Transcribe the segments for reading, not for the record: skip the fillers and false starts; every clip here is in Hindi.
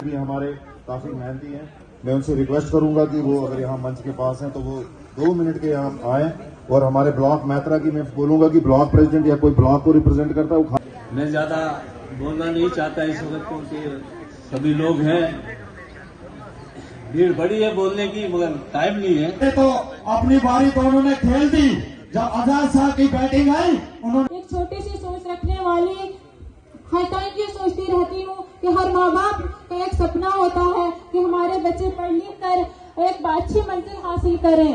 भी हमारे काफी मेहनती हैं। मैं उनसे रिक्वेस्ट करूंगा कि वो अगर यहाँ मंच के पास हैं तो वो 2 मिनट के यहाँ आए और हमारे ब्लॉक मैत्रा की मैं बोलूंगा कि ब्लॉक प्रेसिडेंट या कोई ब्लॉक को रिप्रेजेंट करता है वो मैं ज्यादा बोलना नहीं चाहता इस वक्त, क्योंकि सभी लोग हैं, भीड़ बड़ी है बोलने की, मगर टाइम नहीं है। तो अपनी बारी तो उन्होंने खेल दी। जब आजाद साहब की बैटिंग आई, उन्होंने एक छोटी सी सोच रखने वाली हर टाइम ये सोचती रहती हूँ कि हर माँ बाप का एक सपना होता है कि हमारे बच्चे पढ़ लिख कर एक अच्छी मंजिल हासिल करें।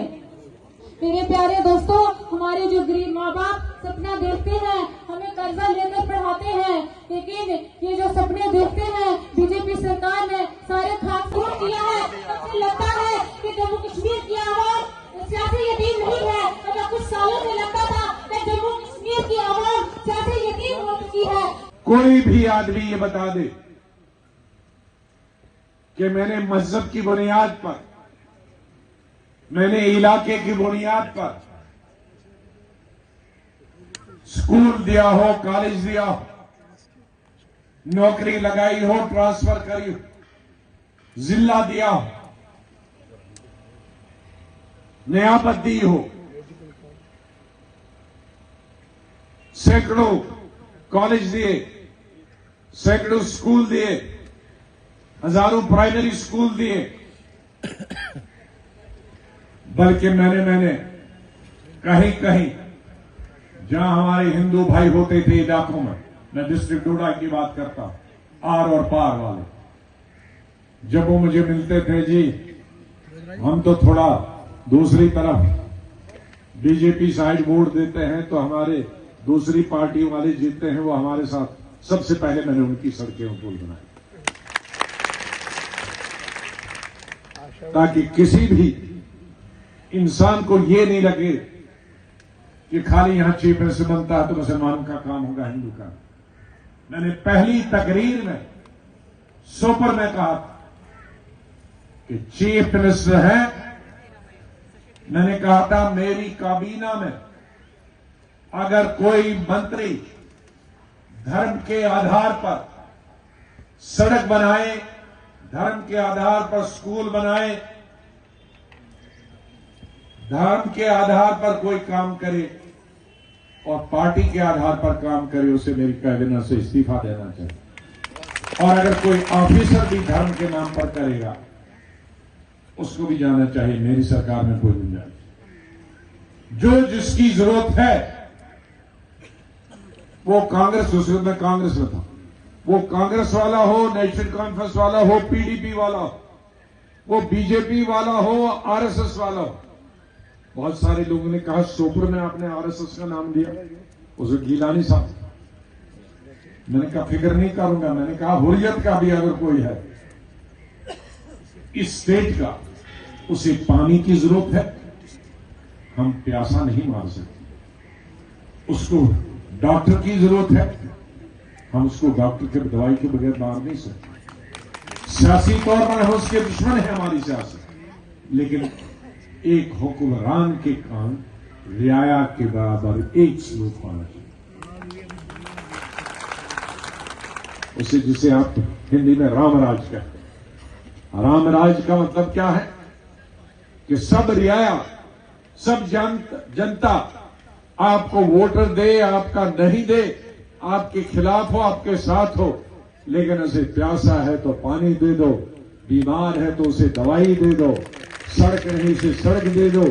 मेरे प्यारे दोस्तों, हमारे जो गरीब माँ बाप सपना देखते हैं, हमें कर्जा लेकर पढ़ाते हैं, लेकिन ये जो सपने देखते हैं बीजेपी सरकार ने सारे खाक फोड़ किया है। मुझे लगता है कि जम्मू कश्मीर की आवाम सियासी यतीम नहीं है। हमें कुछ सालों से लगता था कि जम्मू कश्मीर की आवाम सियासी यतीम हो चुकी है। कोई भी आदमी ये बता दे कि मैंने मजहब की बुनियाद पर, मैंने इलाके की बुनियाद पर स्कूल दिया हो, कॉलेज दिया हो, नौकरी लगाई हो, ट्रांसफर करी हो, जिला दिया हो, नियामत दी हो, सैकड़ों कॉलेज दिए, सैकड़ों स्कूल दिए, हजारों प्राइमरी स्कूल दिए, बल्कि मैंने कहीं कहीं जहां हमारे हिंदू भाई होते थे इलाकों में, मैं डिस्ट्रिक्ट डोडा की बात करता हूं, आर और पार वाले, जब वो मुझे मिलते थे, जी हम तो थोड़ा दूसरी तरफ बीजेपी साइड वोट देते हैं तो हमारे दूसरी पार्टी वाले जीतते हैं, वो हमारे साथ। सबसे पहले मैंने उनकी सड़कें और पुल बनाए ताकि किसी भी इंसान को ये नहीं लगे कि खाली यहां चीफ मिनिस्टर बनता है तो मुसलमानों का काम होगा, हिंदू का। मैंने पहली तकरीर में सोपर में कहा कि चीफ मिनिस्टर है, मैंने कहा था मेरी काबीना में अगर कोई मंत्री धर्म के आधार पर सड़क बनाए, धर्म के आधार पर स्कूल बनाए, धर्म के आधार पर कोई काम करे और पार्टी के आधार पर काम करे, उसे मेरी कैबिनेट से इस्तीफा देना चाहिए। और अगर कोई ऑफिसर भी धर्म के नाम पर करेगा, उसको भी जाना चाहिए मेरी सरकार में कोई गुंजाइश। जो जिसकी जरूरत है वो कांग्रेस, उस वक्त मैं कांग्रेस में था, वो कांग्रेस वाला हो, नेशनल कॉन्फ्रेंस वाला हो, पीडीपी वाला हो, वो बीजेपी वाला हो, आरएसएस वाला हो। बहुत सारे लोगों ने कहा सोपुर में आपने आरएसएस का नाम दिया, उसे गिलानी साहब। मैंने कहा फिक्र नहीं करूंगा, मैंने कहा हुर्रियत का भी अगर कोई है इस स्टेट का, उसे पानी की जरूरत है, हम प्यासा नहीं मार सकते। उसको डॉक्टर की जरूरत है, हम उसको डॉक्टर के दवाई के बगैर मार नहीं सकते। सियासी तौर पर हम उसके दुश्मन है हमारी सियासत, लेकिन एक हुक्मरान के काम रियाया के बराबर एक सलूक होना चाहिए। उसे जिसे आप हिंदी में रामराज कहते हैं। रामराज का मतलब क्या है कि सब रियाया, सब जनता आपको वोटर दे, आपका नहीं दे, आपके खिलाफ हो, आपके साथ हो, लेकिन उसे प्यासा है तो पानी दे दो, बीमार है तो उसे दवाई दे दो, सड़क नहीं उसे सड़क दे दो,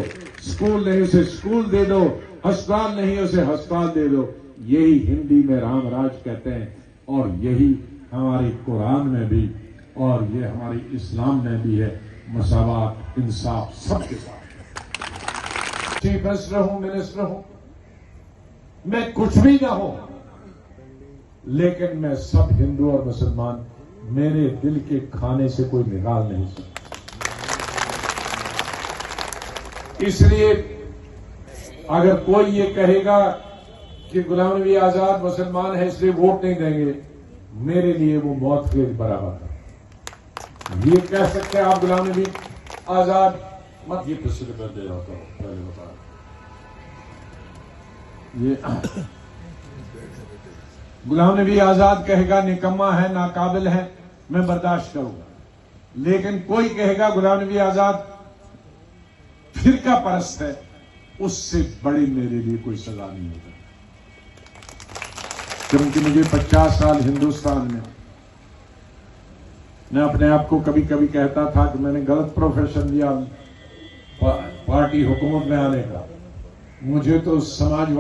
स्कूल नहीं उसे स्कूल दे दो, अस्पताल नहीं उसे अस्पताल दे दो। यही हिंदी में रामराज कहते हैं, और यही हमारे कुरान में भी और ये हमारे इस्लाम में भी है, मसावात, इंसाफ सबके साथ। चीफ मिनिस्टर हूं, मिनिस्टर हूं, मैं कुछ भी ना हो, लेकिन मैं सब हिंदू और मुसलमान मेरे दिल के खाने से कोई निकाल नहीं सकता। इसलिए अगर कोई ये कहेगा कि गुलाम नबी आजाद मुसलमान है इसलिए वोट नहीं देंगे, मेरे लिए वो मौत के बराबर है। ये कह सकते हैं आप गुलाम नबी आजाद मत, ये पिछले पर दे रहा था पहले बता, ये गुलाम नबी आजाद कहेगा निकम्मा है, नाकाबिल है, मैं बर्दाश्त करूंगा। लेकिन कोई कहेगा गुलाम नबी आजाद फिरका परस्त है, उससे बड़ी मेरे लिए कोई सजा नहीं होगी। क्योंकि मुझे 50 साल हिंदुस्तान में, मैं अपने आप को कभी कभी कहता था कि मैंने गलत प्रोफेशन लिया पार्टी हुकूमत में आने का। मुझे तो समाजवाद